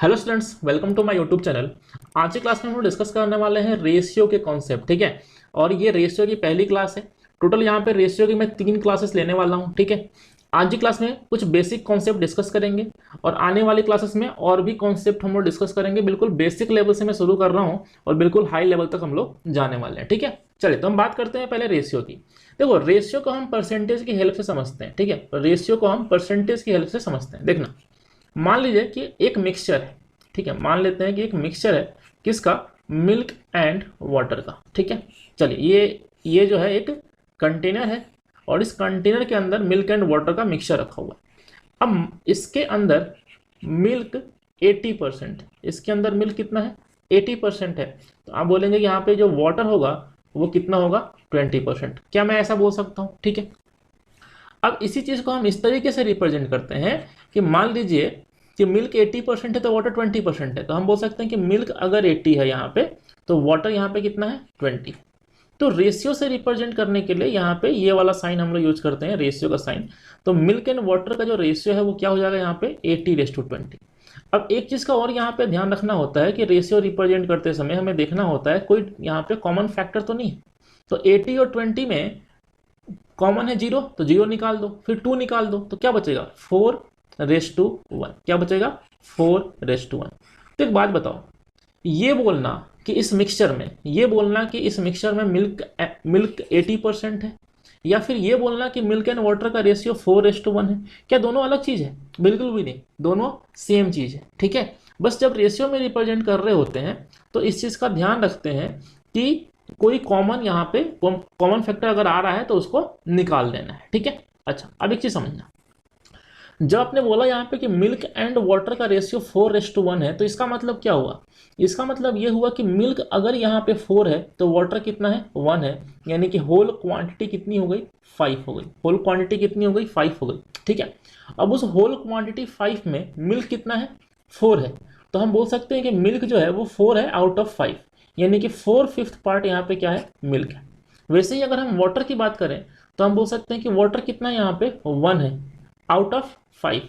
Hello students, welcome to my YouTube channel. आज की class में हम डिस्कस करने वाले हैं रेशियो के कॉन्सेप्ट। ठीक है, और ये रेशियो की पहली क्लास है। टोटल यहाँ पे रेशियो की मैं 3 क्लासेस लेने वाला हूँ। ठीक है, आज की क्लास में कुछ बेसिक कॉन्सेप्ट डिस्कस करेंगे और आने वाली क्लासेस में और भी कॉन्सेप्ट हम लोग डिस्कस करेंगे। बिल्कुल बेसिक लेवल से मैं शुरू कर रहा हूँ और बिल्कुल हाई लेवल तक हम लोग जाने वाले हैं। ठीक है, चलिए तो हम बात करते हैं पहले रेशियो की। देखो, रेशियो को हम परसेंटेज की हेल्प से समझते हैं। ठीक है, रेशियो को हम परसेंटेज की हेल्प से समझते हैं। देखना, मान लीजिए कि एक मिक्सचर है। ठीक है, मान लेते हैं कि एक मिक्सचर है किसका, मिल्क एंड वाटर का। ठीक है, चलिए ये जो है एक कंटेनर है और इस कंटेनर के अंदर मिल्क एंड वाटर का मिक्सचर रखा हुआ है। अब इसके अंदर मिल्क 80%, इसके अंदर मिल्क कितना है, 80% है। तो आप बोलेंगे कि यहाँ पे जो वाटर होगा वो कितना होगा, 20%। क्या मैं ऐसा बोल सकता हूँ? ठीक है, अब इसी चीज को हम इस तरीके से रिप्रेजेंट करते हैं कि मान लीजिए कि मिल्क 80% है तो वाटर 20% है। तो हम बोल सकते हैं कि मिल्क अगर 80 है यहाँ पे तो वाटर यहाँ पे कितना है, 20। तो रेशियो से रिप्रेजेंट करने के लिए यहाँ पे ये वाला साइन हम लोग यूज करते हैं, रेशियो का साइन। तो मिल्क एंड वाटर का जो रेशियो है वो क्या हो जाएगा यहाँ पे, 80:20। अब एक चीज का और यहाँ पे ध्यान रखना होता है कि रेशियो रिप्रेजेंट करते समय हमें देखना होता है कोई यहाँ पे कॉमन फैक्टर तो नहीं है। तो 80 और 20 में कॉमन है 0, तो 0 निकाल दो, फिर 2 निकाल दो, तो क्या बचेगा, 4:1। क्या बचेगा, 4:1। तो एक बात बताओ, ये बोलना कि इस मिक्सचर में, ये बोलना कि इस मिक्सचर में मिल्क 80% है, या फिर ये बोलना कि मिल्क एंड वाटर का रेशियो 4:1 है, क्या दोनों अलग चीज है? बिल्कुल भी नहीं, दोनों सेम चीज है। ठीक है, बस जब रेशियो में रिप्रेजेंट कर रहे होते हैं तो इस चीज का ध्यान रखते हैं कि कोई कॉमन यहाँ पे कॉमन फैक्टर अगर आ रहा है तो उसको निकाल देना है। ठीक है, अच्छा अब एक चीज समझना, जब आपने बोला यहाँ पे कि मिल्क एंड वाटर का रेशियो 4:1 है तो इसका मतलब क्या हुआ, इसका मतलब ये हुआ कि मिल्क अगर यहाँ पे 4 है तो वाटर कितना है, 1 है। यानी कि होल क्वांटिटी कितनी हो गई, 5 हो गई। होल क्वांटिटी कितनी हो गई, 5 हो गई। ठीक है, अब उस होल क्वांटिटी 5 में मिल्क कितना है, 4 है। तो हम बोल सकते हैं कि मिल्क जो है वो 4 है आउट ऑफ 5, यानी कि 4/5 पार्ट यहाँ पे क्या है, मिल्क है। वैसे ही अगर हम वाटर की बात करें तो हम बोल सकते हैं कि वाटर कितना है यहाँ पे, 1 है आउट ऑफ 5।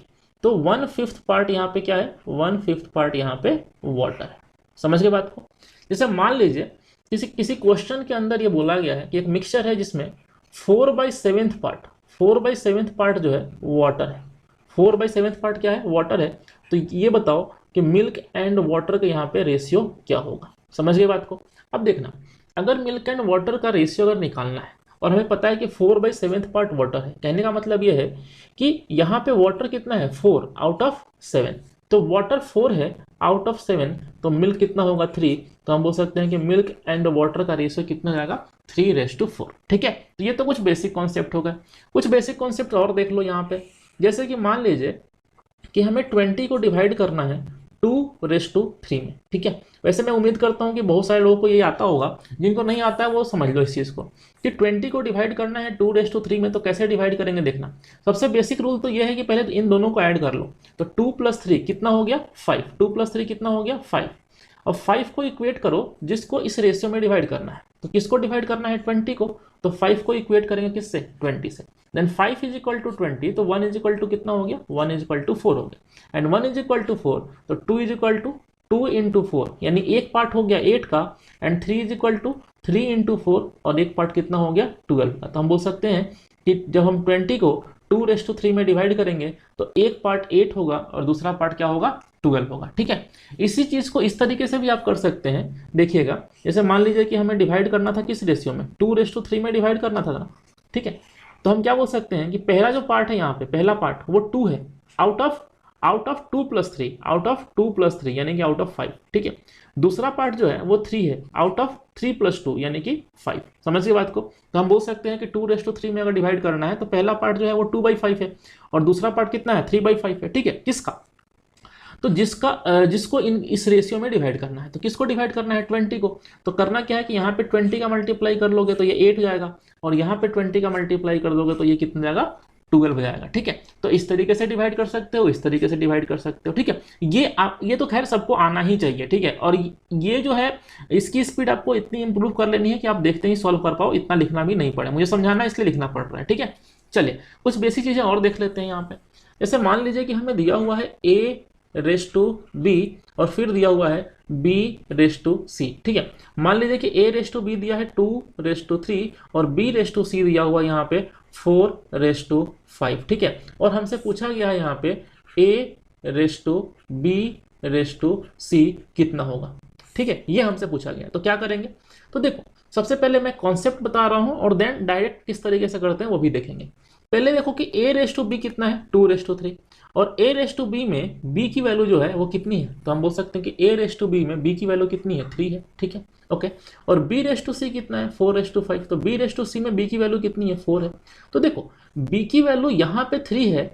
तो 1/5 पार्ट यहाँ पे क्या है, 1/5 पार्ट यहाँ पे वाटर है। समझ गए बात को? जैसे मान लीजिए किसी किसी क्वेश्चन के अंदर ये बोला गया है कि एक मिक्सचर है जिसमें 4/7 पार्ट, 4/7 पार्ट जो है वाटर है। 4/7 पार्ट क्या है, वाटर है। तो ये बताओ कि मिल्क एंड वाटर का यहाँ पे रेशियो क्या होगा। समझ गए बात को? अब देखना, अगर मिल्क एंड वाटर का रेशियो अगर निकालना है और हमें पता है कि 4/7 पार्ट वाटर है, कहने का मतलब ये है कि यहाँ पे वाटर कितना है, 4 आउट ऑफ 7। तो वाटर 4 है आउट ऑफ 7, तो मिल्क कितना होगा, 3। तो हम बोल सकते हैं कि मिल्क एंड वाटर का रेशियो कितना हो जाएगा, 3:4। ठीक है, तो ये तो कुछ बेसिक कॉन्सेप्ट हो गए। कुछ बेसिक कॉन्सेप्ट और देख लो यहाँ पे। जैसे कि मान लीजिए कि हमें 20 को डिवाइड करना है 2:3 में। ठीक है, वैसे मैं उम्मीद करता हूँ कि बहुत सारे लोगों को ये आता होगा, जिनको नहीं आता है वो समझ लो इस चीज़ को कि 20 को डिवाइड करना है 2:3 में। तो कैसे डिवाइड करेंगे, देखना। सबसे बेसिक रूल तो ये है कि पहले इन दोनों को ऐड कर लो। तो 2 + 3 कितना हो गया, 5। 2 + 3 कितना हो गया, 5। अब 5 को इक्वेट करो जिसको इस रेशियो में डिवाइड करना है। तो किसको डिवाइड करना है, 20 को। तो 5 को इक्वेट करेंगे किससे, 20 से। देन 5 = 20, तो 1 = कितना हो गया, 1 = 4 हो गया। एंड 1 = 4, तो 2 = 2 × 4, यानी एक पार्ट हो गया 8 का। एंड 3 = 3 × 4, और एक पार्ट कितना हो गया, 12 का। तो हम बोल सकते हैं कि जब हम 20 को 2:3 में डिवाइड करेंगे तो एक पार्ट 8 होगा और दूसरा पार्ट क्या होगा, 12 होगा। ठीक है, इसी चीज को इस तरीके से भी आप कर सकते हैं। देखिएगा, जैसे मान लीजिए कि हमें डिवाइड करना था किस रेशियो में, 2:3 में डिवाइड करना था ना। ठीक है, तो हम क्या बोल सकते हैं कि पहला जो पार्ट है यहाँ पे, पहला पार्ट वो 2 है आउट ऑफ 2 + 3, आउट ऑफ 2 + 3 यानी कि आउट ऑफ 5। ठीक है, दूसरा पार्ट जो है वो 3 है आउट ऑफ 3 + 2 यानी कि 5। समझ गए बात को? तो हम बोल सकते हैं कि 2:3 में अगर डिवाइड करना है तो पहला पार्ट जो है वो 2/5 है और दूसरा पार्ट कितना है, 3/5 है। ठीक है, किसका, तो जिसको इस रेशियो में डिवाइड करना है। तो किसको डिवाइड करना है, 20 को। तो करना क्या है कि यहाँ पे 20 का मल्टीप्लाई कर लोगे तो ये 8 जाएगा, और यहाँ पे 20 का मल्टीप्लाई कर दोगे तो ये कितना जाएगा, 12 जाएगा। ठीक है, तो इस तरीके से डिवाइड कर सकते हो, इस तरीके से डिवाइड कर सकते हो। ठीक है, ये तो खैर सबको आना ही चाहिए। ठीक है, और ये जो है इसकी स्पीड आपको इतनी इंप्रूव कर लेनी है कि आप देखते ही सॉल्व कर पाओ, इतना लिखना भी नहीं पड़े। मुझे समझाना है इसलिए लिखना पड़ रहा है। ठीक है, चलिए कुछ बेसिक चीजें और देख लेते हैं यहाँ पे। जैसे मान लीजिए कि हमें दिया हुआ है a रेस टू बी और फिर दिया हुआ है b रेस टू सी। ठीक है, मान लीजिए कि a रेस टू बी दिया है 2 रेस टू 3 और b रेस टू सी दिया हुआ है यहाँ पे 4 रेस टू 5। ठीक है, और हमसे पूछा गया है यहाँ पे a raise to b race to C कितना होगा। ठीक है, ये हमसे पूछा गया है। तो क्या करेंगे, तो देखो सबसे पहले मैं कॉन्सेप्ट बता रहा हूं और देन डायरेक्ट किस तरीके से करते हैं वो भी देखेंगे। पहले देखो कि a रेस टू बी कितना है 2 रेस टू 3 और a रेस टू बी में b की वैल्यू जो है वो कितनी है, तो हम बोल सकते हैं कि a रेस टू बी में b की वैल्यू कितनी है 3 है। ठीक है, ओके, और b रेस टू सी कितना है 4 रेस टू 5, तो b रेस टू सी में b की वैल्यू कितनी है 4 है। तो देखो b की वैल्यू यहाँ पे 3 है,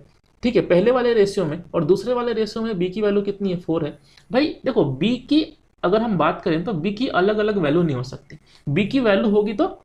ठीक है, पहले वाले रेशियो में, और दूसरे वाले रेशियो में b की वैल्यू कितनी है 4 है। भाई देखो b की अगर हम बात करें तो b की अलग अलग वैल्यू नहीं हो सकती, b की वैल्यू होगी तो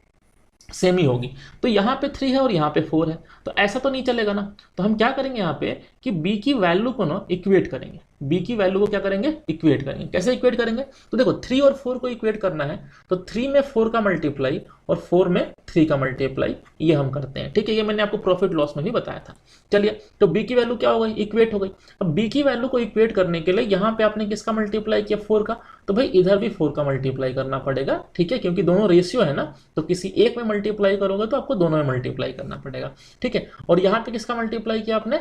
सेम ही होगी। तो यहाँ पे 3 है और यहाँ पे 4 है, तो ऐसा तो नहीं चलेगा ना। तो हम क्या करेंगे यहाँ पे कि b की वैल्यू को ना इक्वेट करेंगे, b की वैल्यू को क्या करेंगे इक्वेट करेंगे। कैसे इक्वेट करेंगे, तो देखो 3 और 4 को इक्वेट करना है तो 3 में 4 का मल्टीप्लाई और 4 में 3 का मल्टीप्लाई, ये हम करते हैं। ठीक है, ये मैंने आपको प्रॉफिट लॉस में भी बताया था। चलिए, तो b की वैल्यू क्या हो गई, इक्वेट हो गई। अब b की वैल्यू को इक्वेट करने के लिए यहाँ पे आपने किसका मल्टीप्लाई किया 4 का, तो भाई इधर भी 4 का मल्टीप्लाई करना पड़ेगा। ठीक है, क्योंकि दोनों रेशियो है ना, तो किसी एक में मल्टीप्लाई करोगे तो आपको दोनों में मल्टीप्लाई करना पड़ेगा। ठीक है, और यहाँ पे किसका मल्टीप्लाई किया आपने,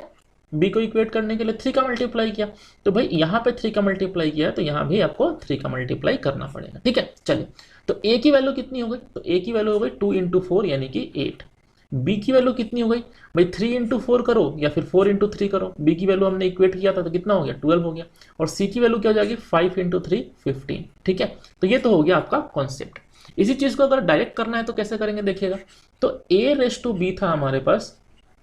b को इक्वेट करने के लिए 3 का मल्टीप्लाई किया, तो भाई यहाँ पे 3 का मल्टीप्लाई किया तो यहाँ भी आपको 3 का मल्टीप्लाई करना पड़ेगा। ठीक है, चलिए, तो a की वैल्यू कितनी हो गई, तो a की वैल्यू हो गई 2 इंटू 4 यानी कि 8। b की वैल्यू कितनी हो गई भाई 3 इंटू 4 करो या फिर 4 इंटू 3 करो, b की वैल्यू हमने इक्वेट किया था तो कितना हो गया 12 हो गया, और c की वैल्यू क्या हो जाएगी 5 इंटू 3 15। ठीक है, तो ये तो हो गया आपका कॉन्सेप्ट। इसी चीज को अगर डायरेक्ट करना है तो कैसे करेंगे देखिएगा, तो a रेस टू b था हमारे पास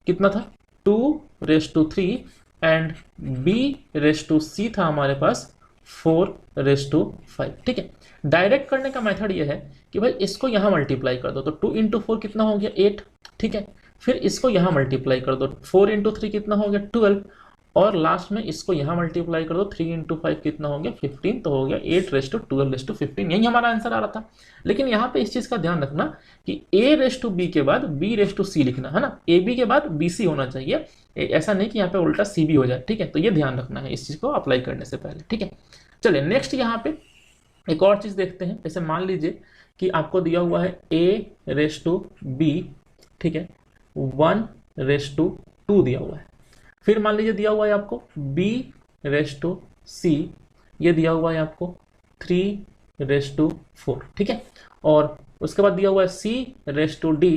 कितना था 2 ratio 3 and b raise to c था हमारे पास 4 रेस टू 5। ठीक है, डायरेक्ट करने का मेथड ये है कि भाई इसको यहाँ मल्टीप्लाई कर दो, तो 2 इंटू 4 कितना हो गया 8। ठीक है, फिर इसको यहाँ मल्टीप्लाई कर दो, 4 इंटू 3 कितना हो गया 12, और लास्ट में इसको यहाँ मल्टीप्लाई कर दो 3 इंटू 5 कितना हो गया 15, तो हो गया 8 रेस टू 12 रेस टू 15, यही हमारा आंसर आ रहा था। लेकिन यहाँ पे इस चीज़ का ध्यान रखना कि a रेस टू b के बाद b रेस टू c लिखना है ना, a b के बाद b c होना चाहिए, ऐसा नहीं कि यहाँ पे उल्टा c b हो जाए। ठीक है, तो ये ध्यान रखना है इस चीज़ को अप्लाई करने से पहले। ठीक है, चलिए नेक्स्ट यहाँ पे एक और चीज़ देखते हैं। जैसे मान लीजिए कि आपको दिया हुआ है a रेस टू b, ठीक है, 1 रेस टू 2 दिया हुआ है, फिर मान लीजिए दिया हुआ है आपको b रेस टू c, ये दिया हुआ है आपको 3 रेस टू 4। ठीक है, और उसके बाद दिया हुआ है c रेस टू d,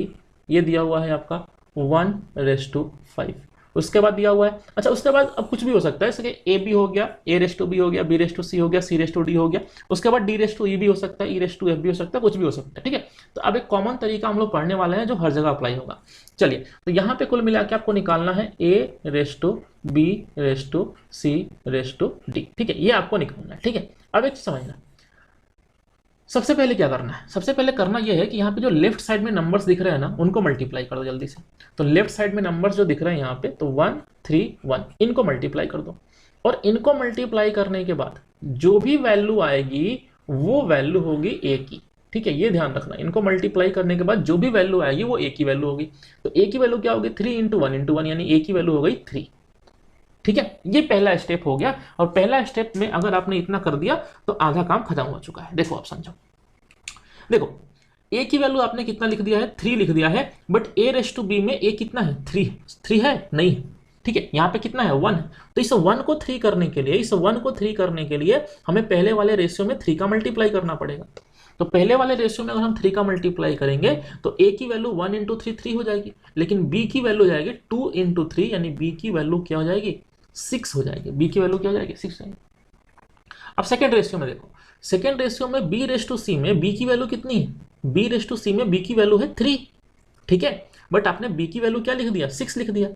ये दिया हुआ है आपका 1 रेस टू 5। उसके बाद दिया हुआ है, अच्छा उसके बाद अब कुछ भी हो सकता है, जैसे कि a b हो गया, a रेस टू b हो गया, b रेस टू c हो गया, c रेस टू d हो गया, उसके बाद d रेस टू e भी हो सकता है, e रेस टू f भी हो सकता है, कुछ भी हो सकता है। ठीक है, तो अब एक कॉमन तरीका हम लोग पढ़ने वाले हैं जो हर जगह अप्लाई होगा। चलिए, तो यहाँ पे कुल मिला के आपको निकालना है a raise to b raise to c ratio d। ठीक है, ये आपको निकालना है। ठीक है, अब एक समझना, सबसे पहले क्या करना है, सबसे पहले करना यह है कि यहाँ पे जो लेफ्ट साइड में नंबर्स दिख रहे हैं ना उनको मल्टीप्लाई कर दो जल्दी से। तो लेफ्ट साइड में नंबर्स जो दिख रहे हैं यहाँ पे, तो 1 3 1, इनको मल्टीप्लाई कर दो, और इनको मल्टीप्लाई करने के बाद जो भी वैल्यू आएगी वो वैल्यू होगी a की। ठीक है, ये ध्यान रखना, इनको मल्टीप्लाई करने के बाद जो भी वैल्यू आएगी वो a की वैल्यू होगी। तो a की वैल्यू क्या होगी 3 इंटू 1 यानी a की वैल्यू हो गई 3। ठीक है, ये पहला स्टेप हो गया, और पहला स्टेप में अगर आपने इतना कर दिया तो आधा काम खत्म हो चुका है। देखो आप समझो, देखो a की वैल्यू आपने कितना लिख दिया है 3 लिख दिया है, but a raise to b में a कितना है 3 है नहीं। ठीक है, यहाँ पे कितना है 1 है, तो इस 1 को 3 करने के लिए, इस 1 को 3 करने के लिए हमें पहले वाले रेशियो में 3 का मल्टीप्लाई करना पड़ेगा। तो पहले वाले रेशियो में अगर हम 3 का मल्टीप्लाई करेंगे तो a की वैल्यू 1 इंटू 3 3 हो जाएगी, लेकिन b की वैल्यू जाएगी 2 इंटू 3 यानी b की वैल्यू क्या हो जाएगी 6 हो जाएगी, b की वैल्यू क्या हो जाएगी 6 जाएगी। अब सेकेंड रेशियो में देखो, सेकेंड रेशियो में b रेस टू c में b की वैल्यू कितनी है, b रेस टू c में b की वैल्यू है 3। ठीक है, बट आपने b की वैल्यू क्या लिख दिया 6 लिख दिया,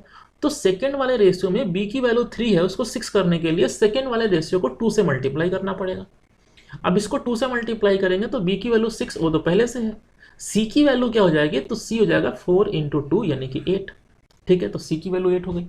तो सेकेंड वाले रेशियो में b की वैल्यू 3 है, उसको 6 करने के लिए सेकेंड वाले रेशियो को 2 से मल्टीप्लाई करना पड़ेगा। अब इसको 2 से मल्टीप्लाई करेंगे तो b की वैल्यू 6 वो तो पहले से है, c की वैल्यू क्या हो जाएगी, तो c हो जाएगा 4 इंटू 2 यानी कि 8। ठीक है, तो c की वैल्यू 8 हो गई।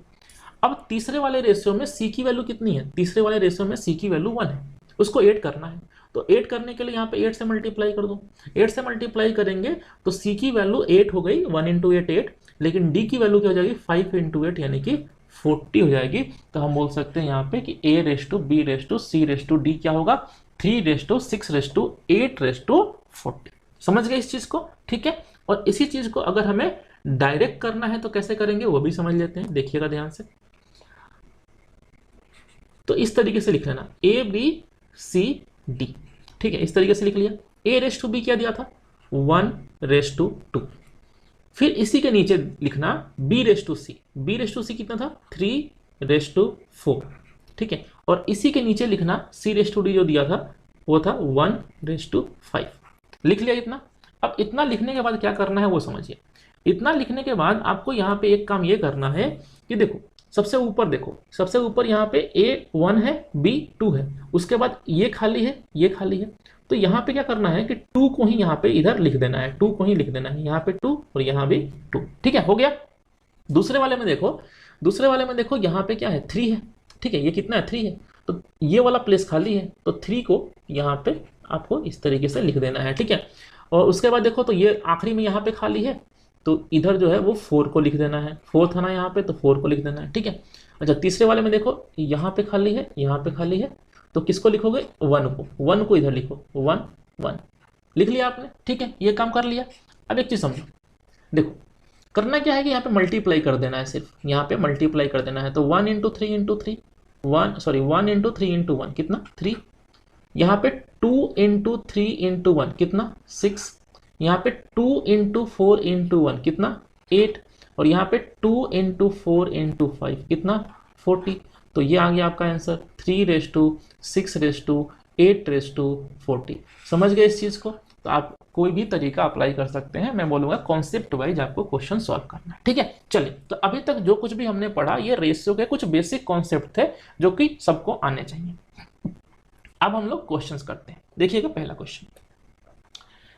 अब तीसरे वाले रेशियो में c की वैल्यू कितनी है, तीसरे वाले रेशियो में c की वैल्यू 1 है, उसको 8 करना है, तो 8 करने के लिए यहाँ पे 8 से मल्टीप्लाई कर दो। 8 से मल्टीप्लाई करेंगे तो c की वैल्यू 8 हो गई, 1 इंटू 8 8, लेकिन d की वैल्यू क्या हो जाएगी 5 इंटू 8 यानी कि 40 हो जाएगी। तो हम बोल सकते हैं यहाँ पे कि a raise to b raise to c ratio d क्या होगा, 3 ratio 6 ratio 8 ratio 40। समझ गए इस चीज को, ठीक है। और इसी चीज को अगर हमें डायरेक्ट करना है तो कैसे करेंगे वो भी समझ लेते हैं, देखिएगा ध्यान से। तो इस तरीके से लिख लेना a b c d, ठीक है, इस तरीके से लिख लिया। a रेस टू b क्या दिया था, 1 रेस टू 2। फिर इसी के नीचे लिखना b raise to c, b raise to c कितना था, 3 रेस टू 4, ठीक है। और इसी के नीचे लिखना c रेस टू d जो दिया था वो था 1 रेस टू 5। लिख लिया इतना। अब इतना लिखने के बाद क्या करना है वो समझिए। इतना लिखने के बाद आपको यहाँ पे एक काम ये करना है कि देखो सबसे ऊपर देखो, सबसे ऊपर यहाँ पे a 1 है b 2 है, उसके बाद ये खाली है ये खाली है। तो यहाँ पे क्या करना है कि 2 को ही यहाँ पे इधर लिख देना है, 2 को ही लिख देना है, यहाँ पे 2 और यहाँ भी 2, ठीक है, हो गया। दूसरे वाले में देखो, दूसरे वाले में देखो यहाँ पे क्या है, 3 है, ठीक है, ये कितना है, 3 है। तो ये वाला प्लेस खाली है, तो 3 को यहाँ पे आपको इस तरीके से लिख देना है, ठीक है। और उसके बाद देखो तो ये आखिरी में यहाँ पे खाली है, तो इधर जो है वो 4 को लिख देना है, 4 था ना यहाँ पे, तो 4 को लिख देना है, ठीक है। अच्छा तीसरे वाले में देखो यहाँ पे खाली है यहाँ पे खाली है, तो किसको लिखोगे, 1 को इधर लिखो, 1 1 लिख लिया आपने, ठीक है, ये काम कर लिया। अब एक चीज समझो, देखो करना क्या है कि यहाँ पे मल्टीप्लाई कर देना है, सिर्फ यहाँ पे मल्टीप्लाई कर देना है। तो 1 इंटू 3 इंटू 3 1 इंटू 3 इंटू 1 कितना 3, यहाँ पे 2 इंटू 3 इंटू 1 कितना 6, यहाँ पे 2 इंटू 4 इंटू 1 कितना 8, और यहाँ पे 2 इंटू 4 इंटू 5 कितना 40। तो ये आ गया आपका answer 3 ratio 6 ratio 8 ratio 40। समझ गए इस चीज को। तो आप कोई भी तरीका अप्लाई कर सकते हैं, मैं बोलूंगा कॉन्सेप्ट वाइज आपको क्वेश्चन सॉल्व करना है, ठीक है। चलिए, तो अभी तक जो कुछ भी हमने पढ़ा ये रेशियो के कुछ बेसिक कॉन्सेप्ट थे जो कि सबको आने चाहिए। अब हम लोग क्वेश्चंस करते हैं। देखिएगा पहला क्वेश्चन,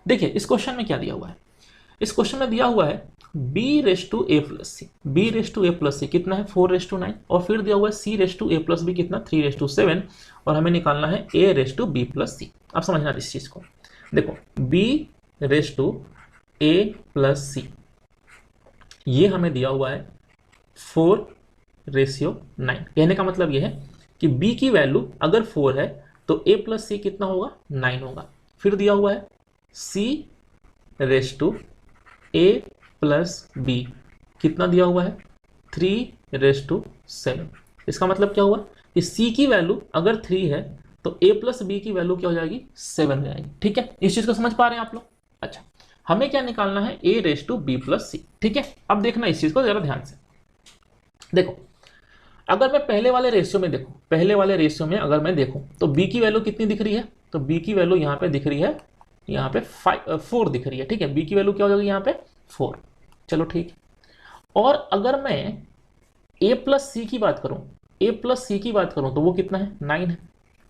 देखिए इस क्वेश्चन में क्या दिया हुआ है। इस क्वेश्चन में दिया हुआ है b raise to a plus C, b raise to a plus C कितना है 4 रेस टू 9, और फिर दिया हुआ है c raise to a plus b कितना 3 रेस टू 7, और हमें निकालना है a raise to b plus C. अब समझना इस चीज को, देखो b raise to a plus C ये हमें दिया हुआ है 4 रेशियो 9। कहने का मतलब ये है कि b की वैल्यू अगर 4 है तो a प्लस सी कितना होगा 9 होगा। फिर दिया हुआ है c raise to a plus b कितना दिया हुआ है 3 रेस टू 7। इसका मतलब क्या हुआ कि c की वैल्यू अगर 3 है तो a प्लस b की वैल्यू क्या हो जाएगी 7 हो जाएगी, ठीक है। इस चीज को समझ पा रहे हैं आप लोग। अच्छा हमें क्या निकालना है a raise to b plus C, ठीक है। अब देखना इस चीज को जरा ध्यान से, देखो अगर मैं पहले वाले रेशियो में देखूं, पहले वाले रेशियो में अगर मैं देखूं तो b की वैल्यू कितनी दिख रही है, तो b की वैल्यू यहाँ पे दिख रही है, यहाँ पे 4 दिख रही है, ठीक है। b की वैल्यू क्या हो जाएगी यहाँ पे 4, चलो ठीक है। और अगर मैं a प्लस सी की बात करूं, a प्लस सी की बात करूं तो वो कितना है 9 है।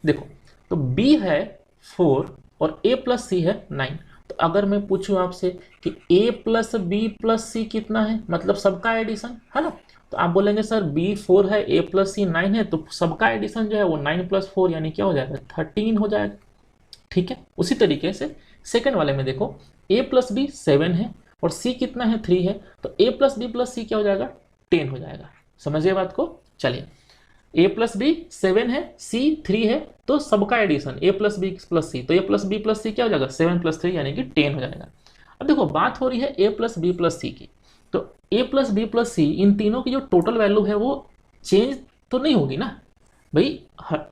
देखो तो b है 4 और a प्लस सी है 9। तो अगर मैं पूछूं आपसे कि a plus B plus C कितना है, मतलब सबका एडिशन है ना, तो आप बोलेंगे सर b 4 है a प्लस सी 9 है, तो सबका एडिशन जो है वो 9 प्लस 4 यानी क्या हो जाएगा 13 हो जाएगा, ठीक है। उसी तरीके से सेकंड वाले में देखो a प्लस बी 7 है और c कितना है 3 है, तो a plus B plus C क्या हो जाएगा 10 हो जाएगा। समझिए बात को। चलिए a प्लस बी 7 है c 3 है, तो सबका addition a plus B plus C, तो a plus B plus C क्या हो जाएगा 7 प्लस 3 यानी कि 10 हो जाएगा। अब देखो बात हो रही है a प्लस बी प्लस सी की, तो a प्लस बी प्लस सी इन तीनों की जो टोटल वैल्यू है वो चेंज तो नहीं होगी ना भाई,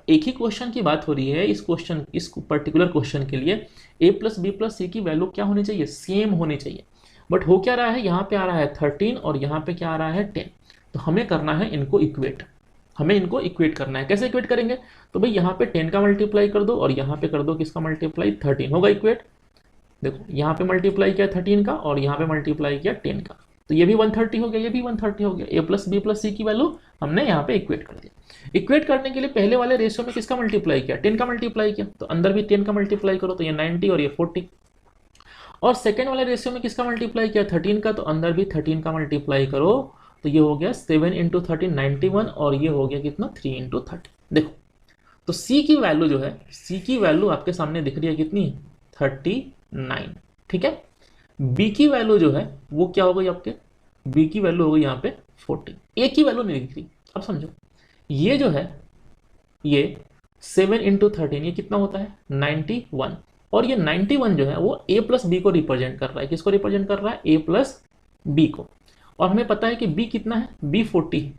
एक ही क्वेश्चन की बात हो रही है। इस क्वेश्चन, इस पर्टिकुलर क्वेश्चन के लिए a प्लस बी प्लस सी की वैल्यू क्या होनी चाहिए, सेम होनी चाहिए। बट हो क्या रहा है, यहाँ पे आ रहा है 13 और यहाँ पे क्या आ रहा है 10। तो हमें करना है इनको इक्वेट, हमें इनको इक्वेट करना है। कैसे इक्वेट करेंगे, तो भाई यहाँ पे 10 का मल्टीप्लाई कर दो और यहाँ पे कर दो किसका मल्टीप्लाई 13, होगा इक्वेट। देखो यहाँ पे मल्टीप्लाई किया 13 का और यहाँ पे मल्टीप्लाई किया 10 का, तो ये भी 130 हो गया, ये भी 130 हो गया। a प्लस बी प्लस सी की वैल्यू हमने यहाँ पे इक्वेट कर दिया। इक्वेट करने के लिए पहले वाले रेशियो में किसका मल्टीप्लाई किया 10 का मल्टीप्लाई किया, तो अंदर भी 10 का मल्टीप्लाई करो तो ये 90 और ये 40। और सेकेंड वाले रेशियो में किसका मल्टीप्लाई किया 13 का, तो अंदर भी 13 का मल्टीप्लाई करो तो ये हो गया 7 इंटू 13 91 और ये हो गया कितना 3 इंटू 30। देखो तो c की वैल्यू जो है, c की वैल्यू आपके सामने दिख रही है कितनी 39, ठीक है। b की वैल्यू जो है वो क्या हो गई आपके, b की वैल्यू हो गई यहाँ पे 40, a की वैल्यू नहीं दिख रही। अब समझो, ये जो है ये 7 इंटू 13 ये कितना होता है 91, और ये 91 जो है वो a प्लस बी को रिप्रेजेंट कर रहा है। किसको रिप्रेजेंट कर रहा है? a प्लस बी को। और हमें पता है कि b कितना है, b 40 है।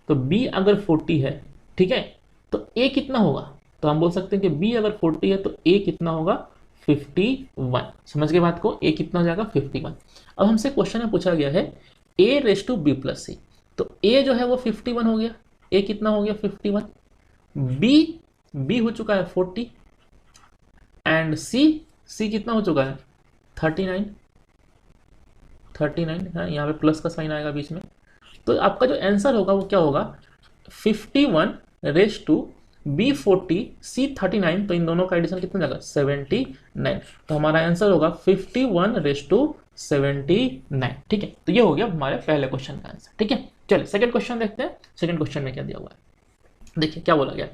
तो b अगर 40 है, ठीक है, तो a कितना होगा? तो हम बोल सकते हैं कि b अगर 40 है तो a कितना होगा 51। समझ गए बात को? a कितना हो जाएगा 51। अब हमसे क्वेश्चन में पूछा गया है a race to B plus C, तो a जो है वो 51 हो गया, a कितना हो गया 51, बी हो चुका है 40, एंड सी कितना हो चुका है 39 है, यहाँ पे प्लस का साइन आएगा बीच में। तो आपका जो आंसर होगा वो क्या होगा 51 रेस टू बी 40 सी 39, तो इन दोनों का एडिशन कितना जाएगा 79। तो हमारा आंसर होगा 51 रेस टू 79। ठीक है, तो ये हो गया हमारे पहले क्वेश्चन का आंसर। ठीक है, चलिए सेकंड क्वेश्चन देखते हैं। सेकंड क्वेश्चन में क्या दिया हुआ है, देखिए क्या बोला गया।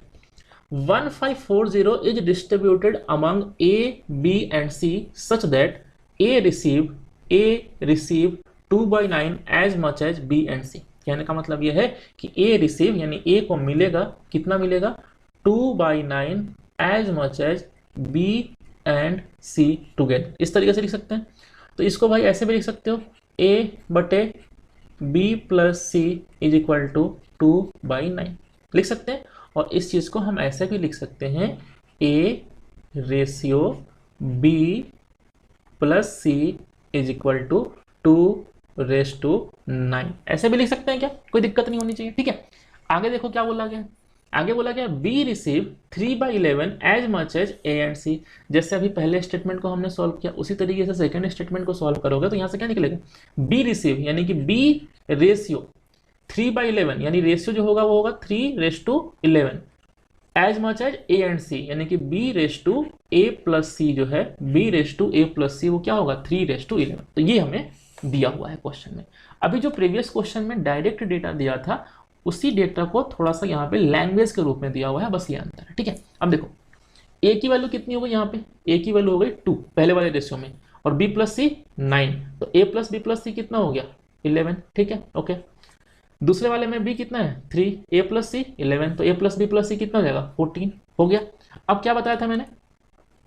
1540 is distributed among A, B and C such that A receive 2/9 as much as B and C। कहने का मतलब यह है कि A रिसीव यानी A को मिलेगा, कितना मिलेगा 2/9 as much as B and C together। इस तरीके से लिख सकते हैं। तो इसको भाई ऐसे भी लिख सकते हो A बटे B plus C is equal to 2/9 लिख सकते हैं। और इस चीज को हम ऐसे भी लिख सकते हैं A ratio B plus C is equal to 2/9। ऐसे भी लिख सकते हैं क्या, कोई दिक्कत नहीं होनी चाहिए। ठीक है, आगे देखो क्या बोला गया। आगे बोला गया B receive 3/11 as much as A and C। जैसे अभी पहले स्टेटमेंट को हमने सॉल्व किया उसी तरीके से सेकंड स्टेटमेंट को सॉल्व करोगे तो यहां से क्या निकलेगा B रिसीव यानी कि B रेशियो 3/11 यानी रेशियो जो होगा वो होगा 3/11 as much as A and C यानी कि B raise to A plus C जो है B raise to A plus C वो क्या होगा 3/11। तो ये हमें दिया हुआ है क्वेश्चन में। अभी जो प्रीवियस क्वेश्चन में डायरेक्ट डेटा दिया था उसी डेटा को थोड़ा सा यहाँ पे लैंग्वेज के रूप में दिया हुआ है, बस ये अंतर है। ठीक है, अब देखो A की वैल्यू कितनी हो गई, यहाँ पे A की वैल्यू हो गई 2 पहले वाले रेशियो में, और B प्लस C 9, तो A plus B plus C कितना हो गया 11। ठीक है, ओके। दूसरे वाले में B कितना है 3, A प्लस C 11, तो A plus B plus C कितना हो जाएगा 14 हो गया। अब क्या बताया था मैंने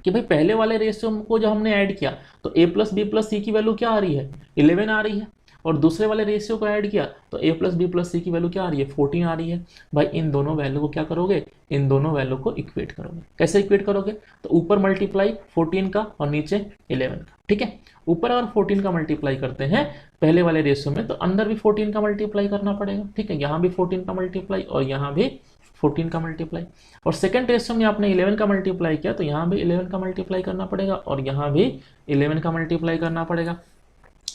कि भाई पहले वाले रेशियो को जब हमने ऐड किया तो A plus B plus C की वैल्यू क्या आ रही है 11 आ रही है, और दूसरे वाले रेशियो को ऐड किया तो A plus B plus C की वैल्यू क्या आ रही है 14 आ रही है। भाई इन दोनों वैल्यू को क्या करोगे, इन दोनों वैल्यू को इक्वेट करोगे। कैसे इक्वेट करोगे, तो ऊपर मल्टीप्लाई 14 का और नीचे 11 का। ठीक है, ऊपर अगर 14 का मल्टीप्लाई करते हैं पहले वाले रेशियो में तो अंदर भी 14 का मल्टीप्लाई करना पड़ेगा। ठीक है, यहाँ भी 14 का मल्टीप्लाई और यहाँ भी 14 का मल्टीप्लाई, और सेकंड रेशियो में आपने 11 का मल्टीप्लाई किया तो यहाँ भी 11 का मल्टीप्लाई करना पड़ेगा और यहाँ भी 11 का मल्टीप्लाई करना पड़ेगा।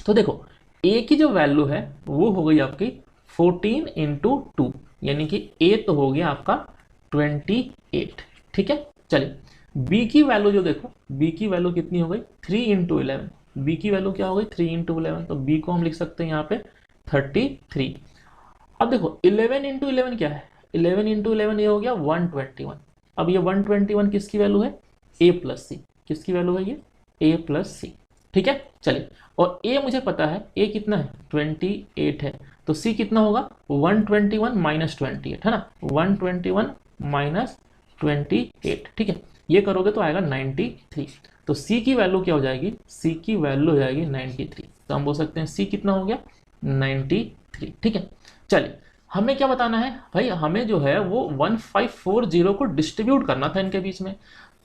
तो देखो A की जो वैल्यू है वो हो गई आपकी 14 इंटू 2 यानी कि A तो हो गया आपका 28। ठीक है, चलिए B की वैल्यू जो देखो B की वैल्यू कितनी हो गई 3 इंटू 11। B की वैल्यू क्या हो गई 3 इंटू 11, तो B को हम लिख सकते हैं यहाँ पे 33। अब देखो 11 इंटू 11 क्या है, 11 इंटू 11 ये हो गया 121। अब ये 121 किसकी वैल्यू है A प्लस सी, किसकी वैल्यू है ये A प्लस सी। ठीक है, चलिए, और A मुझे पता है A कितना है 28 है, तो C कितना होगा 121 माइनस 28 है ना, 121 माइनस 28। ठीक है, ये करोगे तो आएगा 93। तो C की वैल्यू क्या हो जाएगी, C की वैल्यू हो जाएगी 93। तो हम बोल सकते हैं C कितना हो गया 93। ठीक है, चलिए हमें क्या बताना है भाई, हमें जो है वो 1540 को डिस्ट्रीब्यूट करना था इनके बीच में।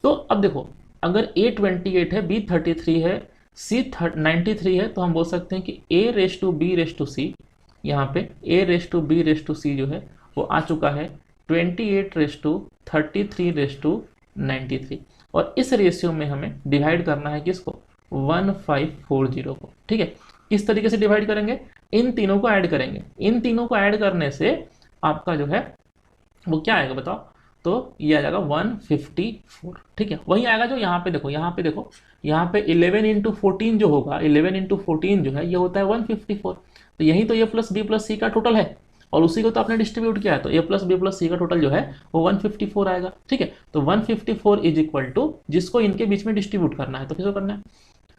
तो अब देखो अगर A 28 है B 33 है C 93 है, तो हम बोल सकते हैं कि A raise to B raise to C, यहाँ पे A raise to B raise to C जो है वो आ चुका है 28 रेस टू 33 रेस टू 93, और इस रेशियो में हमें डिवाइड करना है किसको 1540 को। ठीक है, किस तरीके से डिवाइड करेंगे, इन तीनों को ऐड करेंगे। इन तीनों को ऐड करने से आपका जो है वो क्या आएगा बताओ, तो ये आ जाएगा 154। ठीक है, वही आएगा जो यहाँ पे देखो, यहाँ पे 11 इंटू 14 जो होगा 11 इंटू 14 जो है ये होता है 154। तो यही तो A plus B plus C का टोटल है, और उसी को तो आपने डिस्ट्रीब्यूट किया है, तो A plus B plus C का टोटल जो है वो 154 आएगा। ठीक है, तो 154 इज इक्वल टू जिसको इनके बीच में डिस्ट्रीब्यूट करना है, तो किसको करना है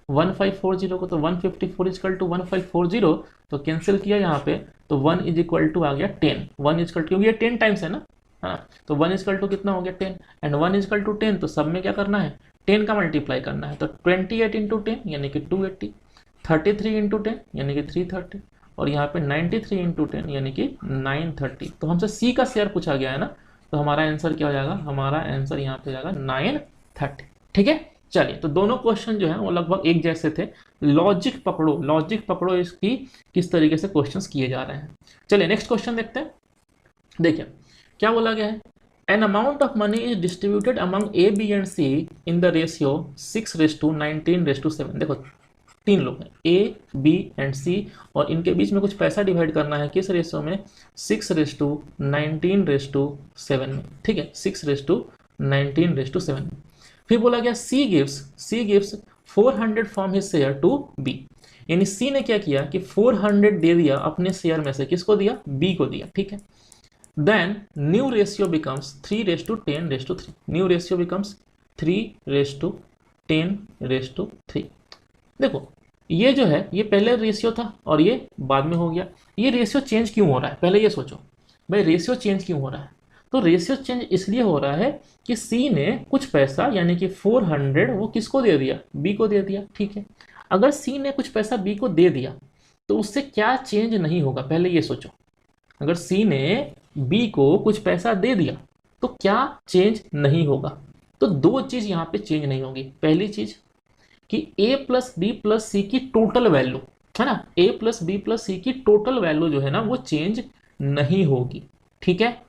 1540 को, तो 154 इक्वल टू 1540, तो कैंसिल किया यहाँ पे तो 1 इज इक्वल टू आ गया 10, 1 इज इक्वल टू, क्योंकि ये 10 टाइम्स है ना, हाँ, तो 1 इज इक्वल टू कितना हो गया 10, एंड 1 इज इक्वल टू 10, तो सब में क्या करना है 10 का मल्टीप्लाई करना है, तो 28 इंटू 10 यानी कि 280, 33 इंटू 10 यानी कि 330, और यहाँ पे 93 इंटू 10 यानी कि 930। तो हमसे सी का शेयर पूछा गया है ना, तो हमारा आंसर क्या हो जाएगा, हमारा आंसर यहाँ पे जाएगा 930। ठीक है, चलिए, तो दोनों क्वेश्चन जो है वो लगभग एक जैसे थे। लॉजिक पकड़ो इसकी किस तरीके से क्वेश्चंस किए जा रहे हैं। चलिए नेक्स्ट क्वेश्चन देखते हैं। देखिए क्या बोला गया है, an amount of money is distributed among A B and C in the ratio 6:19:7। देखो तीन लोग हैं ए बी एंड सी, और इनके बीच में कुछ पैसा डिवाइड करना है किस रेशियो में, 6:19:7 में। ठीक है, 6:19:7 में। फिर बोला गया C gives 400 from his share to B, यानी सी ने क्या किया कि 400 दे दिया अपने शेयर में से, किसको दिया, बी को दिया। ठीक है, then new ratio becomes 3:10:3, new ratio becomes 3:10:3। देखो ये जो है ये पहले रेशियो था और ये बाद में हो गया। ये रेशियो चेंज क्यों हो रहा है, पहले ये सोचो भाई, रेशियो चेंज क्यों हो रहा है। तो रेशियो चेंज इसलिए हो रहा है कि सी ने कुछ पैसा यानी कि 400 वो किसको दे दिया, बी को दे दिया। ठीक है, अगर सी ने कुछ पैसा बी को दे दिया तो उससे क्या चेंज नहीं होगा, पहले ये सोचो। अगर सी ने बी को कुछ पैसा दे दिया तो क्या चेंज नहीं होगा, तो दो चीज यहां पे चेंज नहीं होगी। पहली चीज कि a प्लस बी प्लस सी की टोटल वैल्यू है ना, a प्लस बी प्लस सी की टोटल वैल्यू जो है ना वो चेंज नहीं होगी। ठीक है,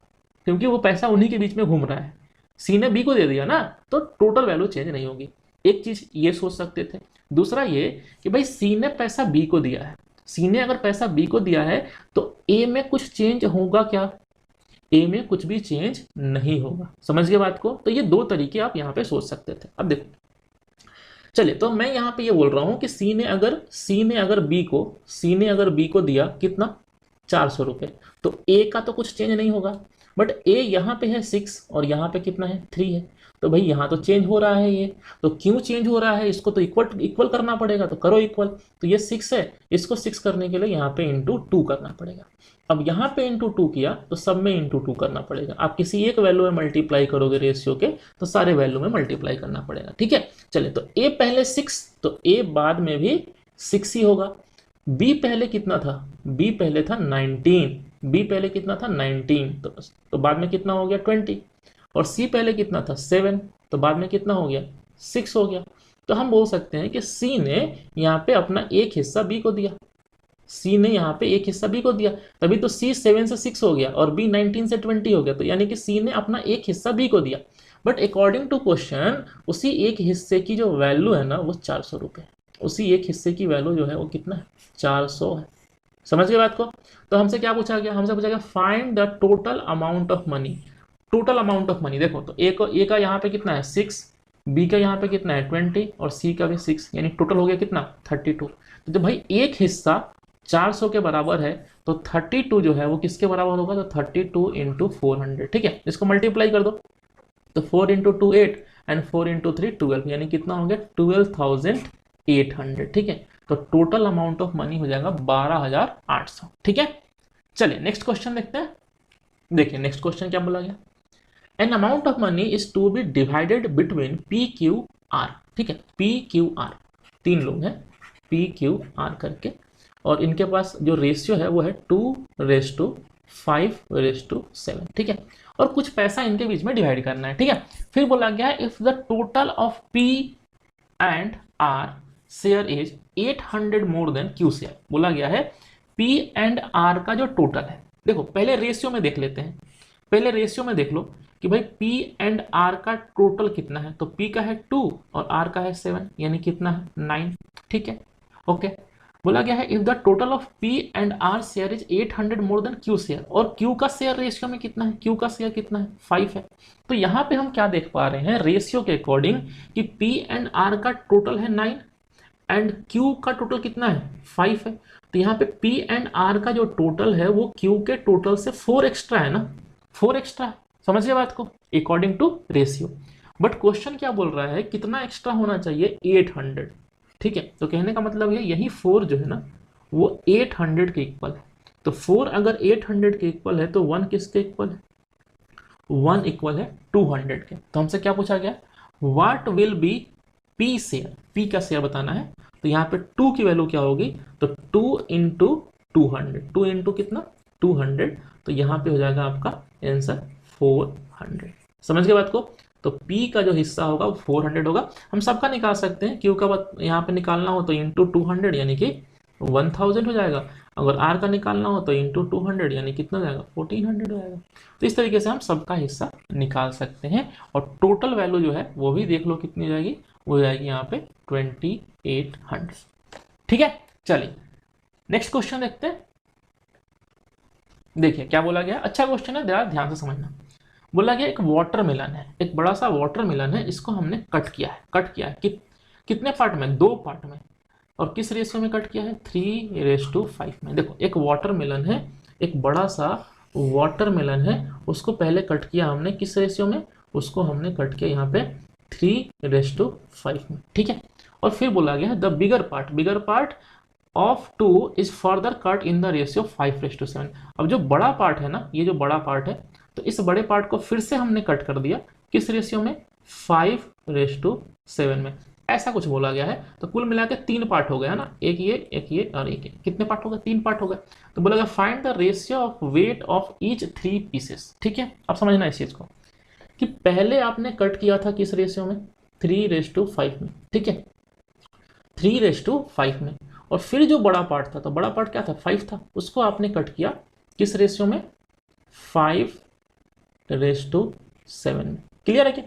क्योंकि वो पैसा उन्हीं के बीच में घूम रहा है, सी ने बी को दे दिया ना, तो टोटल वैल्यू चेंज नहीं होगी। एक चीज ये सोच सकते थे। दूसरा ये कि भाई सी ने पैसा बी को दिया है, सी ने अगर पैसा बी को दिया है तो ए में कुछ चेंज होगा क्या, ए में कुछ भी चेंज नहीं होगा। समझ गए बात को, तो ये दो तरीके आप यहाँ पे सोच सकते थे। अब देखो चलिए, तो मैं यहाँ पे ये बोल रहा हूँ कि सी ने अगर बी को दिया कितना, 400 रुपये, तो ए का तो कुछ चेंज नहीं होगा। बट ए यहाँ पे है 6 और यहाँ पे कितना है 3 है, तो भाई यहाँ तो चेंज हो रहा है ये, तो क्यों चेंज हो रहा है, इसको तो इक्वल करना पड़ेगा, तो करो इक्वल। तो ये 6 है, इसको 6 करने के लिए यहाँ पे इंटू 2 करना पड़ेगा। अब यहाँ पे इंटू 2 किया तो सब में इंटू 2 करना पड़ेगा। आप किसी एक वैल्यू में मल्टीप्लाई करोगे रेशियो के, तो सारे वैल्यू में मल्टीप्लाई करना पड़ेगा। ठीक है, चलिए, तो ए पहले 6 तो ए बाद में भी 6 ही होगा। बी पहले कितना था, बी पहले था 19, बी पहले कितना था 19, तो बाद में कितना हो गया 20, और सी पहले कितना था 7, तो बाद में कितना हो गया 6 हो गया। तो हम बोल सकते हैं कि सी ने यहाँ पे अपना एक हिस्सा बी को दिया, सी ने यहाँ पे एक हिस्सा बी को दिया, तभी तो सी 7 से 6 हो गया और बी 19 से 20 हो गया, तो यानी कि सी ने अपना एक हिस्सा बी को दिया। बट अकॉर्डिंग टू क्वेश्चन उसी एक हिस्से की जो वैल्यू है ना वो 400 रुपये, उसी एक हिस्से की वैल्यू जो है वो कितना है 400 है। समझ गए बात को। तो हमसे क्या पूछा गया, हमसे पूछा गया find the total amount of money. Total amount of money देखो, तो ए का यहाँ पे कितना है 6, बी का यहाँ पे कितना है 20 और सी का भी 6, यानी टोटल हो गया कितना 32। तो जब भाई एक हिस्सा 400 के बराबर है तो 32 जो है वो किसके बराबर होगा, तो 32 इंटू 400। ठीक है, इसको मल्टीप्लाई कर दो, तो 4 इंटू 2 8 एंड 4 इंटू 3 12, यानी कितना हो गया 12,800। ठीक है, तो टोटल अमाउंट ऑफ मनी हो जाएगा 12,800। ठीक है, चलिए नेक्स्ट क्वेश्चन देखते हैं। देखिए नेक्स्ट क्वेश्चन क्या बोला गया, an amount of money is to be divided between P Q R. ठीक है, पी क्यू आर, तीन लोग हैं पी क्यू आर करके, और इनके पास जो रेशियो है वो है 2:5:7। ठीक है, और कुछ पैसा इनके बीच में डिवाइड करना है। ठीक है, फिर बोला गया है if the total of P and R share is 800 more than Q share. बोला गया है पी एंड आर का जो टोटल है, देखो पहले रेशियो में देख लेते हैं, पहले रेशियो में देख लो कि भाई पी एंड आर का टोटल कितना है, तो पी का है 2 और आर का है 7, यानी कितना है 9। ठीक है, ओके। बोला गया है if the total of P and R share is 800 more than Q share, और क्यू का शेयर रेशियो में कितना है, क्यू का शेयर कितना है 5 है। तो यहाँ पे हम क्या देख पा रहे हैं रेशियो के अकॉर्डिंग कि पी एंड आर का टोटल है 9 एंड क्यू का टोटल कितना है 5 है। तो यहाँ पे पी एंड आर का जो टोटल है वो क्यू के टोटल से 4 एक्स्ट्रा है ना, 4 एक्स्ट्रा है। समझिए बात को, according to ratio. But question क्या बोल रहा है, कितना एक्स्ट्रा होना चाहिए 800। ठीक है, तो कहने का मतलब है यही 4 जो है ना वो 800 के इक्वल है। तो 4 अगर 800 के इक्वल है तो 1 किसके इक्वल है? 1 इक्वल है 200 के। तो हमसे क्या पूछा गया? What will be P share, P का शेयर बताना है। तो यहाँ पे 2 की वैल्यू क्या होगी? तो 2 इंटू 200, 2 इंटू कितना? 200। तो यहाँ पे हो जाएगा आपका आंसर 400। समझ गए बात को? तो P का जो हिस्सा होगा वो 400 होगा। हम सबका निकाल सकते हैं, Q का यहाँ पे निकालना हो तो इंटू 200 यानी कि 1000 हो जाएगा। अगर R का निकालना हो तो इंटू 200 यानी कितना हो जाएगा? 1400 हो जाएगा। तो इस तरीके से हम सबका हिस्सा निकाल सकते हैं और टोटल वैल्यू जो है वो भी देख लो कितनी हो जाएगी, वो जाएगी यहाँ पे 2800। ठीक है, चलिए नेक्स्ट क्वेश्चन देखते हैं। देखिए क्या बोला गया, अच्छा क्वेश्चन है, ध्यान से समझना। बोला गया एक वाटरमेलन है, एक बड़ा सा वाटरमेलन है, इसको हमने कट किया है कितने पार्ट में? 2 पार्ट में। और किस रेशियो में कट किया है? 3:5 में। देखो एक वाटरमेलन है, एक बड़ा सा वाटरमेलन है, उसको पहले कट किया हमने किस रेशियो में? उसको हमने कट किया यहाँ पे 3:5 में। ठीक है, और फिर बोला गया है the bigger part of 2 is further cut in the ratio 5:7। अब जो बड़ा पार्ट है ना, ये जो बड़ा पार्ट है, तो इस बड़े पार्ट को फिर से हमने कट कर दिया किस रेशियो में? 5:7 में। ऐसा कुछ बोला गया है। तो कुल मिला के 3 पार्ट हो गया है ना, एक ये और एक ये। कितने पार्ट हो गए? 3 पार्ट हो गए। तो बोला गया find the ratio of weight of each 3 pieces. ठीक है, अब समझना इस चीज को कि पहले आपने कट किया था किस रेशियो में? 3:5 में। ठीक है, 3:5 में। और फिर जो बड़ा पार्ट था, तो बड़ा पार्ट क्या था? 5 था, उसको आपने कट किया किस रेशियो में? 5:7 में। क्लियर है क्या?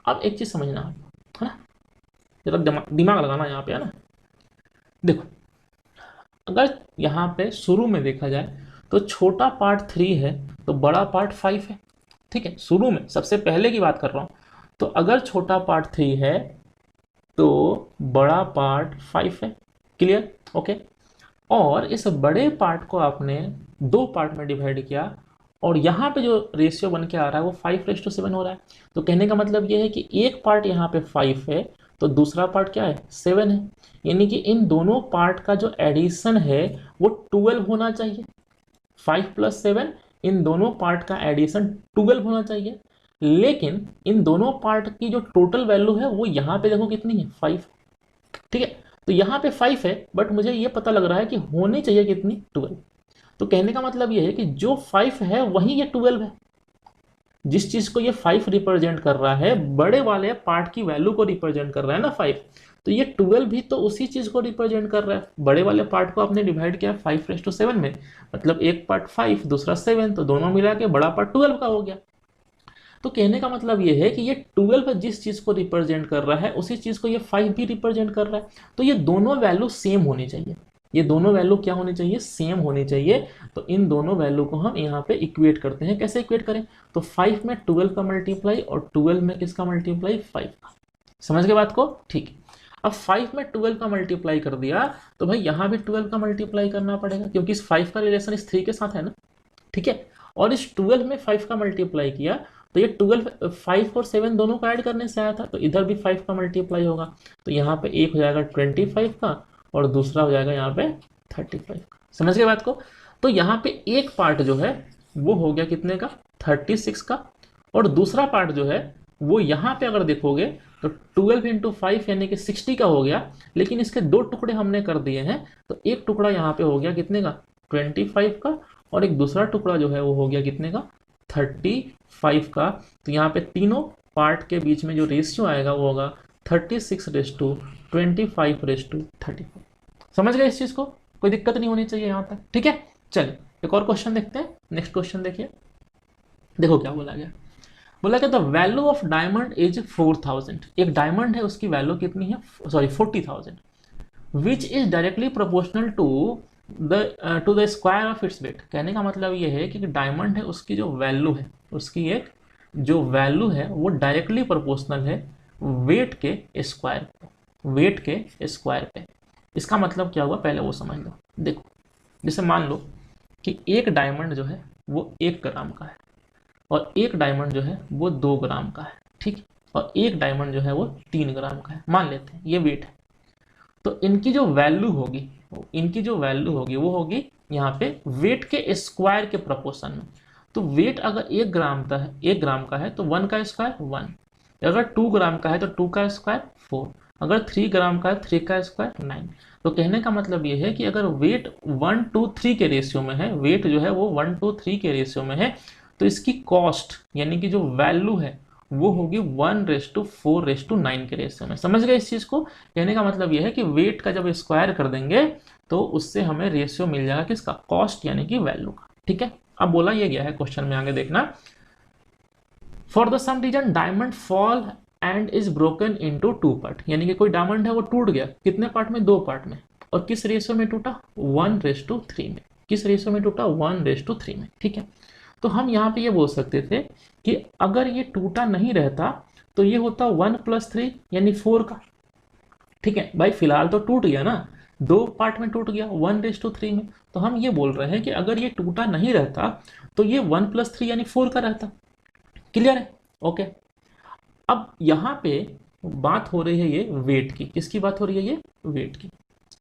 अब एक चीज समझना है ना, जरा दिमाग लगाना यहाँ पे, है ना। देखो अगर यहाँ पे शुरू में देखा जाए तो छोटा पार्ट 3 है तो बड़ा पार्ट 5 है। ठीक है, शुरू में सबसे पहले की बात कर रहा हूँ। तो अगर छोटा पार्ट 3 है तो बड़ा पार्ट 5 है। क्लियर? ओके। और इस बड़े पार्ट को आपने 2 पार्ट में डिवाइड किया और यहाँ पे जो रेशियो बन के आ रहा है वो 5:7 हो रहा है। तो कहने का मतलब ये है कि एक पार्ट यहाँ पे 5 है तो दूसरा पार्ट क्या है? 7 है। यानी कि इन दोनों पार्ट का जो एडिशन है वो 12 होना चाहिए। 5 + 7, इन दोनों पार्ट का एडिशन 12 होना चाहिए। लेकिन इन दोनों पार्ट की जो टोटल वैल्यू है वो यहाँ पे देखो कितनी है? 5। ठीक है, तो यहाँ पे 5 है बट मुझे ये पता लग रहा है कि होनी चाहिए कितनी? 12। तो कहने का मतलब ये है कि जो 5 है वही ये 12 है। जिस चीज को ये 5 रिप्रेजेंट कर रहा है, बड़े वाले पार्ट की वैल्यू को रिप्रेजेंट कर रहा है ना 5, तो ये 12 भी तो उसी चीज को रिप्रेजेंट कर रहा है। बड़े वाले पार्ट को आपने डिवाइड किया 5:7 में, मतलब एक पार्ट 5 दूसरा 7, तो दोनों मिला के बड़ा पार्ट 12 का हो गया। तो कहने का मतलब ये है कि ये 12 जिस चीज को रिप्रेजेंट कर रहा है उसी चीज को ये 5 भी रिप्रेजेंट कर रहा है। तो ये दोनों वैल्यू सेम होनी चाहिए। ये दोनों वैल्यू क्या होनी चाहिए? सेम होनी चाहिए। तो इन दोनों वैल्यू को हम यहाँ पे इक्वेट करते हैं। कैसे इक्वेट करें? तो 5 में 12 का मल्टीप्लाई और 12 में किसका मल्टीप्लाई? 5 का। समझ गए बात को? ठीक है, अब 5 में 12 का मल्टीप्लाई कर दिया तो भाई यहाँ भी 12 का मल्टीप्लाई करना पड़ेगा क्योंकि इस 5 का रिलेशन इस 3 के साथ है ना। ठीक है, और इस 12 में 5 का मल्टीप्लाई किया तो ये 12 5 और 7 दोनों को ऐड करने से आया था, तो इधर भी 5 का मल्टीप्लाई होगा। तो यहाँ पे एक हो जाएगा 25 का और दूसरा हो जाएगा यहाँ पे 35 का। समझ गए बात को? तो यहाँ पे एक पार्ट जो है वो हो गया कितने का? 36 का। और दूसरा पार्ट जो है वो यहाँ पे अगर देखोगे तो 12 × 5 यानी कि 60 का हो गया। लेकिन इसके 2 टुकड़े हमने कर दिए हैं, तो एक टुकड़ा यहाँ पे हो गया कितने का? 25 का, और एक दूसरा टुकड़ा जो है वो हो गया कितने का? 35 का। तो यहाँ पे तीनों पार्ट के बीच में जो रेशियो आएगा वो होगा 36:25:35। समझ गए इस चीज को? कोई दिक्कत नहीं होनी चाहिए यहाँ तक। ठीक है, चलिए एक और क्वेश्चन देखते हैं। नेक्स्ट क्वेश्चन देखिए, देखो क्या बोला गया। बोला कि the value of diamond is 4000। एक डायमंड है उसकी वैल्यू कितनी है? Sorry 40,000, which is directly proportional to the square of its weight. कहने का मतलब ये है कि डायमंड है उसकी जो वैल्यू है, उसकी एक जो वैल्यू है वो डायरेक्टली प्रोपोर्शनल है वेट के स्क्वायर पे, वेट के स्क्वायर पे। इसका मतलब क्या हुआ पहले वो समझ लो। देखो जैसे मान लो कि एक डायमंड जो है वो 1 ग्राम का है और एक डायमंड जो है वो 2 ग्राम का है। ठीक, और एक डायमंड जो है वो 3 ग्राम का है, मान लेते हैं ये वेट है। तो इनकी जो वैल्यू होगी वो होगी यहाँ पे वेट के स्क्वायर के प्रोपोर्शन में। तो वेट अगर 1 ग्राम का है तो 1 का स्क्वायर 1, अगर 2 ग्राम का है तो 2 का स्क्वायर 4, अगर 3 ग्राम का है 3 का स्क्वायर 9। तो कहने का मतलब ये है कि अगर वेट 1:3 के रेशियो में है, वेट जो है वो 1:3 के रेशियो में है, तो इसकी कॉस्ट यानी कि जो वैल्यू है वो होगी 1:4:9 के रेशियो में। समझ गए इस चीज़ को? कहने का मतलब ये है कि वेट का जब स्क्वायर कर देंगे तो उससे हमें रेशियो मिल जाएगा किसका? कॉस्ट यानी कि वैल्यू का। ठीक है, अब बोला ये गया है क्वेश्चन में, आगे देखना। For the some reason diamond fall and is broken into 2 part, यानी कि कोई डायमंड है वो टूट गया, कितने पार्ट में? 2 पार्ट में। और किस रेशियो में टूटा? 1:3 में। किस रेशियो में टूटा? 1:3 में। ठीक है, तो हम यहाँ पे ये बोल सकते थे कि अगर ये टूटा नहीं रहता तो ये होता 1 + 3 यानी 4 का। ठीक है भाई, फिलहाल तो टूट गया ना, 2 पार्ट में टूट गया 1:3 में। तो हम ये बोल रहे हैं कि अगर ये टूटा नहीं रहता तो ये 1 + 3 यानी 4 का रहता। क्लियर है? ओके। अब यहाँ पे बात हो रही है ये वेट की। किसकी बात हो रही है? ये वेट की।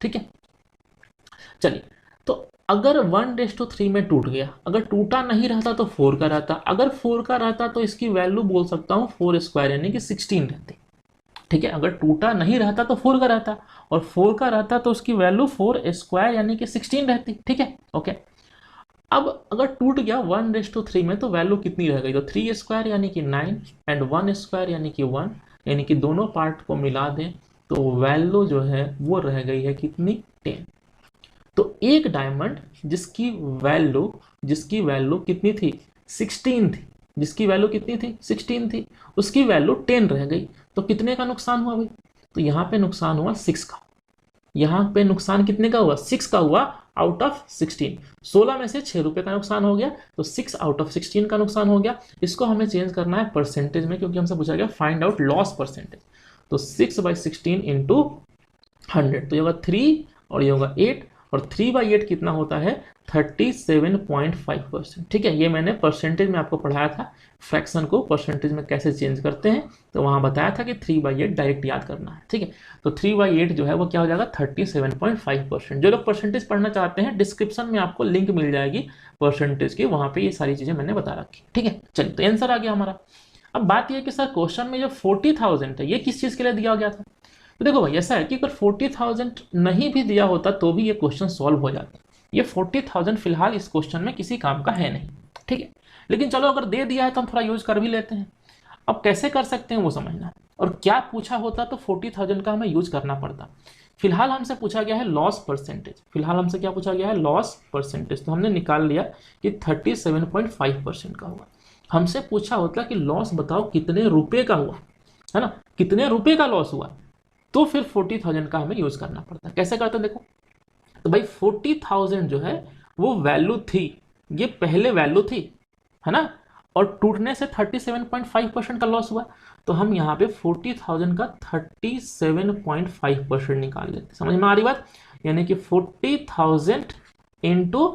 ठीक है, चलिए, तो अगर 1:3 में टूट गया, अगर टूटा नहीं रहता तो 4 का रहता, अगर 4 का रहता तो इसकी वैल्यू बोल सकता हूँ 4² यानी कि 16 रहती। ठीक है, अगर टूटा नहीं रहता तो 4 का रहता, और 4 का रहता तो उसकी वैल्यू 4² यानी कि 16 रहती। ठीक है, ओके। अब अगर टूट गया 1:3 में तो वैल्यू कितनी रह गई? तो 3² यानी कि 9 एंड 1² यानी कि 1, यानी कि दोनों पार्ट को मिला दें तो वैल्यू जो है वो रह गई है कितनी? 10। तो एक डायमंड जिसकी वैल्यू कितनी थी? 16 थी। जिसकी वैल्यू कितनी थी? 16 थी, उसकी वैल्यू 10 रह गई। तो कितने का नुकसान हुआ भाई? तो यहाँ पे नुकसान हुआ 6 का। यहाँ पे नुकसान कितने का हुआ? 6 का हुआ आउट ऑफ 16। 16 में से 6 रुपए का नुकसान हो गया, तो 6 आउट ऑफ 16 का नुकसान हो गया। इसको हमें चेंज करना है परसेंटेज में, क्योंकि हमसे पूछा गया फाइंड आउट लॉस परसेंटेज। तो 6/16 इंटू 100, तो ये होगा 3 और ये होगा 8, और 3/8 कितना होता है? 37.5%। ठीक है, ये मैंने परसेंटेज में आपको पढ़ाया था, फ्रैक्शन को परसेंटेज में कैसे चेंज करते हैं, तो वहां बताया था कि 3/8 डायरेक्ट याद करना है। ठीक है, तो 3/8 जो है वो क्या हो जाएगा? 37.5%। जो लोग परसेंटेज पढ़ना चाहते हैं, डिस्क्रिप्शन में आपको लिंक मिल जाएगी परसेंटेज की, वहां पे ये सारी चीजें मैंने बता रखी। ठीक है, चलिए, तो आंसर आ गया हमारा। अब बात यह है कि सर क्वेश्चन में जो 40,000 है ये किस चीज के लिए दिया गया था? तो देखो भाई, ऐसा है कि अगर 40,000 नहीं भी दिया होता तो भी ये क्वेश्चन सॉल्व हो जाता। ये 40,000 फिलहाल इस क्वेश्चन में किसी काम का है नहीं। ठीक है, लेकिन चलो अगर दे दिया है तो हम थोड़ा यूज कर भी लेते हैं। अब कैसे कर सकते हैं वो समझना, और क्या पूछा होता तो 40,000 का हमें यूज करना पड़ता। फिलहाल हमसे पूछा गया है लॉस परसेंटेज। फिलहाल हमसे क्या पूछा गया है? Loss percentage. तो हमने निकाल लिया कि 37.5% का हुआ। हमसे पूछा होता कि लॉस बताओ कितने रुपए का हुआ, है ना, कितने रुपए का लॉस हुआ, तो फिर 40,000 का हमें यूज करना पड़ता। कैसे करते देखो, तो भाई 40,000 जो है वो वैल्यू थी, ये पहले वैल्यू थी, है ना, और टूटने से 37.5% का लॉस हुआ। तो हम यहाँ पे 40,000 का 37.5% निकाल लेते। समझ में आ रही बात? यानी कि 40,000 इंटू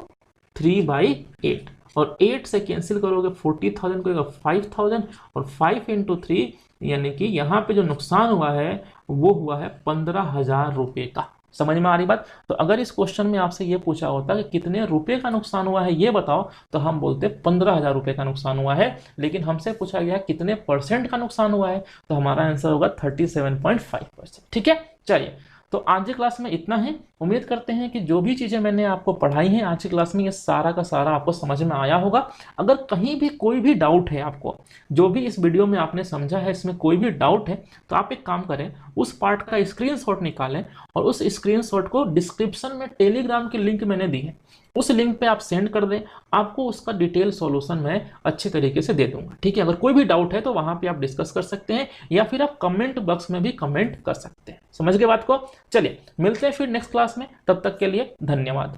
3/8, और 8 से कैंसिल करोगे 40,000 को 5,000, और 5 इंटू 3 यानी कि यहाँ पे जो नुकसान हुआ है वो हुआ है 15,000 रुपये का। समझ में आ रही बात? तो अगर इस क्वेश्चन में आपसे ये पूछा होता कि कितने रुपए का नुकसान हुआ है ये बताओ, तो हम बोलते 15,000 रुपये का नुकसान हुआ है। लेकिन हमसे पूछा गया कितने परसेंट का नुकसान हुआ है, तो हमारा आंसर होगा 37.5%। ठीक है, चलिए, तो आज की क्लास में इतना है। उम्मीद करते हैं कि जो भी चीज़ें मैंने आपको पढ़ाई हैं आज की क्लास में, ये सारा का सारा आपको समझ में आया होगा। अगर कहीं भी कोई भी डाउट है आपको, जो भी इस वीडियो में आपने समझा है इसमें कोई भी डाउट है, तो आप एक काम करें, उस पार्ट का स्क्रीनशॉट निकालें और उस स्क्रीनशॉट को डिस्क्रिप्शन में टेलीग्राम की लिंक मैंने दी है, उस लिंक पे आप सेंड कर दें। आपको उसका डिटेल सॉल्यूशन मैं अच्छे तरीके से दे दूंगा। ठीक है, अगर कोई भी डाउट है तो वहां पे आप डिस्कस कर सकते हैं, या फिर आप कमेंट बॉक्स में भी कमेंट कर सकते हैं। समझ गए बात को? चलिए, मिलते हैं फिर नेक्स्ट क्लास में, तब तक के लिए धन्यवाद।